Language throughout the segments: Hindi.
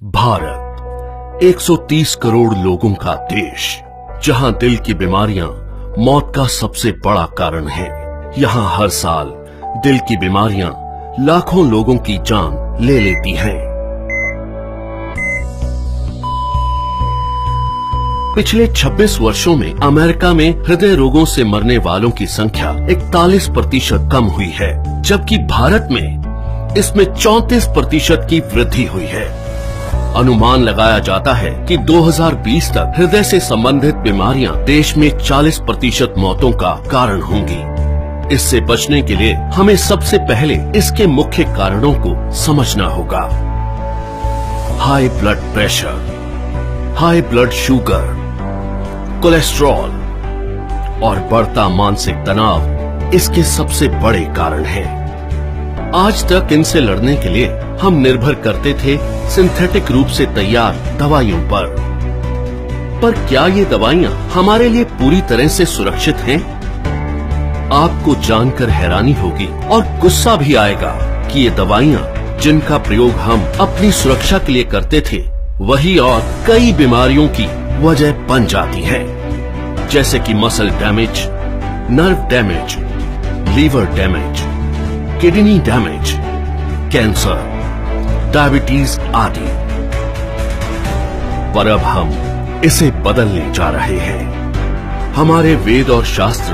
भारत 130 करोड़ लोगों का देश, जहां दिल की बीमारियां मौत का सबसे बड़ा कारण है। यहां हर साल दिल की बीमारियां लाखों लोगों की जान ले लेती हैं। पिछले 26 वर्षों में अमेरिका में हृदय रोगों से मरने वालों की संख्या 41% कम हुई है, जबकि भारत में इसमें 34% की वृद्धि हुई है। अनुमान लगाया जाता है कि 2020 तक हृदय से संबंधित बीमारियां देश में 40% मौतों का कारण होंगी। इससे बचने के लिए हमें सबसे पहले इसके मुख्य कारणों को समझना होगा। High blood pressure, high blood sugar, cholesterol और बढ़ता मानसिक तनाव इसके सबसे बड़े कारण हैं। आज तक इनसे लड़ने के लिए हम निर्भर करते थे सिंथेटिक रूप से तैयार दवाइयों पर क्या ये दवाइयां हमारे लिए पूरी तरह से सुरक्षित हैं? आपको जानकर हैरानी होगी और गुस्सा भी आएगा कि ये दवाइयां जिनका प्रयोग हम अपनी सुरक्षा के लिए करते थे, वही और कई बीमारियों की वजह बन जाती हैं, जैसे कि muscle damage, nerve damage, liver damage, kidney damage, cancer, diabetes आदि। पर अब हम इसे बदलने जा रहे हैं। हमारे वेद और शास्त्र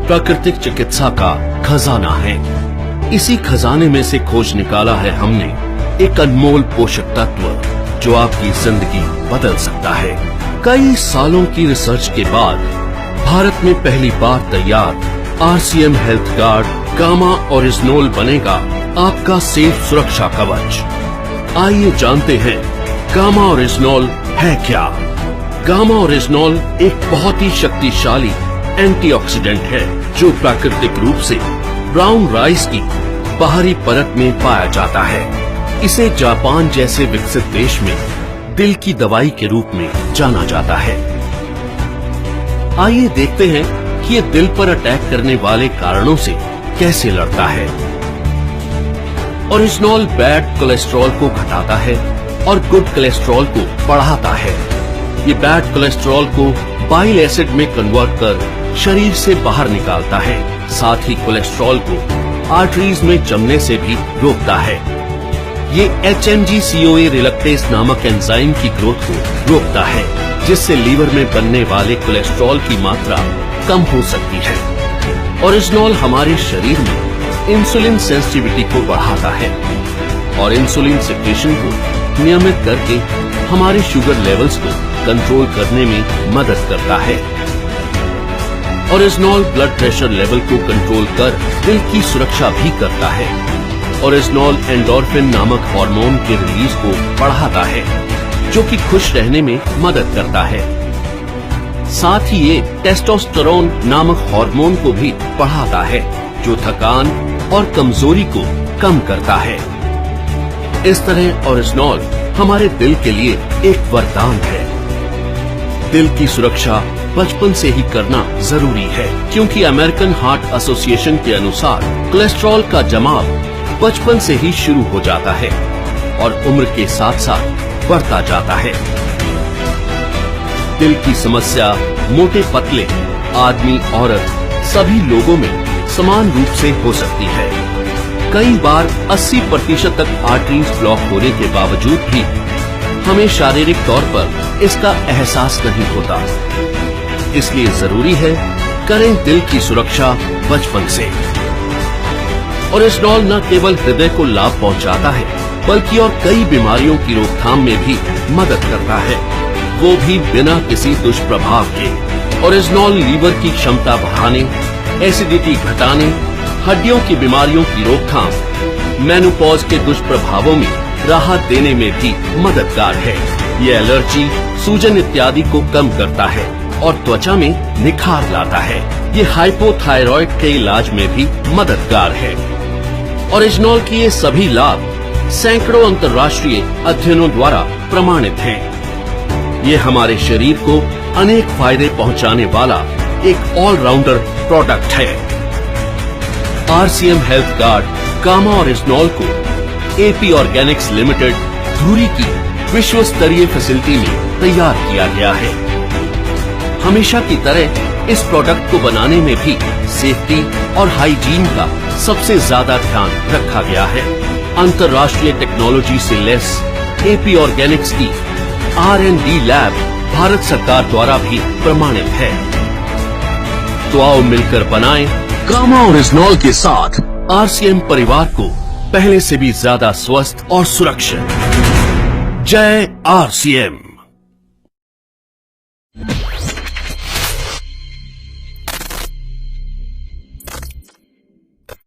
प्राकृतिक चिकित्सा का खजाना है। इसी खजाने में से खोज निकाला है हमने एक अनमोल पोषक तत्व जो आपकी जिंदगी बदल सकता है। कई सालों की रिसर्च के बाद भारत में पहली बार तैयार RCM हेल्थ गार्ड गामा ओरिजिनोल बनेगा आपका सेफ सुरक्षा कवच। आइए जानते हैं गामा ओरिजिनोल है क्या। गामा ओरिजिनोल एक बहुत ही शक्तिशाली एंटीऑक्सीडेंट है जो प्राकृतिक रूप से ब्राउन राइस की बाहरी परत में पाया जाता है। इसे जापान जैसे विकसित देश में दिल की दवाई के रूप में जाना जाता है। आइए देखते हैं कि ये दिल पर अटैक करने वाले कारणों से कैसे लड़ता है। ओरिजिनोल बैड कोलेस्ट्रॉल को घटाता है और गुड कोलेस्ट्रॉल को बढ़ाता है। ये बैड कोलेस्ट्रॉल को बाइल एसिड में कन्वर्ट कर शरीर से बाहर निकालता है। साथ ही कोलेस्ट्रॉल को आर्टरीज में जमने से भी रोकता है। ये HMG-CoA रिलक्टेस नामक एंजाइम की ग्रोथ को रोकता है, जिससे लीवर में बनने वाले कोलेस्ट्रॉल की मात्रा कम हो सकती है। ओरिजिनोल हमारे शरीर में इंसुलिन सेंसिटिविटी को बढ़ाता है और इंसुलिन सिक्रेशन को नियमित करके हमारे शुगर लेवल्स को कंट्रोल करने में मदद करता है। ओरिजिनोल ब्लड प्रेशर लेवल को कंट्रोल कर दिल की सुरक्षा भी करता है। ओरिजिनोल एंडोर्फिन नामक हार्मोन के रिलीज को बढ़ाता है, जो कि खुश रहने में मदद करता है। साथ ही ये टेस्टोस्टेरोन नामक हार्मोन को भी बढ़ाता है, जो थकान और कमजोरी को कम करता है। इस तरह ओरिजिनोल हमारे दिल के लिए एक वरदान है। दिल की सुरक्षा बचपन से ही करना जरूरी है, क्योंकि अमेरिकन हार्ट एसोसिएशन के अनुसार कोलेस्ट्रॉल का जमाव बचपन से ही शुरू हो जाता है और उम्र के साथ साथ बढ़ता जाता है। दिल की समस्या मोटे पतले आदमी औरत सभी लोगों में समान रूप से हो सकती है। कई बार 80% तक आर्टरीज ब्लॉक होने के बावजूद भी हमें शारीरिक तौर पर इसका एहसास नहीं होता। इसलिए जरूरी है करें दिल की सुरक्षा बचपन से। ओरिजिनोल न केवल हृदय को लाभ पहुंचाता है, बल्कि और कई बीमारियों की रोकथाम में भी मदद करता है, वो भी बिना किसी दुष्प्रभाव के। ओरिजिनोल लीवर की क्षमता बढ़ाने, एसिडिटी घटाने, हड्डियों की बीमारियों की रोकथाम, मेनोपॉज के दुष्प्रभावों में राहत देने में भी मददगार है। ये एलर्जी, सूजन इत्यादि को कम करता है और त्वचा में निखार लाता है। ये हाइपोथायरॉइड के इलाज में भी मददगार है। ओरिजिनोल के ये सभी लाभ सैकड़ों अंतर्राष्ट्रीय अध्ययनों द्वारा प्रमाणित हैं। ये हमारे शरीर को अनेक फायदे पहुंचाने वाला एक ऑलराउंडर प्रोडक्ट है। RCM हेल्थ गार्ड गामा ओरिजिनोल को AP ऑर्गेनिक्स लिमिटेड धुरी की विश्व स्तरीय फैसिलिटी में तैयार किया गया है। हमेशा की तरह इस प्रोडक्ट को बनाने में भी सेफ्टी और हाइजीन का सबसे ज्यादा ध्यान रखा गया है। अंतर्राष्ट्रीय टेक्नोलॉजी से लैस एपी ऑर्गेनिक्स की R&D लैब भारत सरकार द्वारा भी प्रमाणित है। तो आओ मिलकर बनाएं कामा ओरिजिनॉल के साथ RCM परिवार को पहले से भी ज्यादा स्वस्थ और सुरक्षित। जय RCM।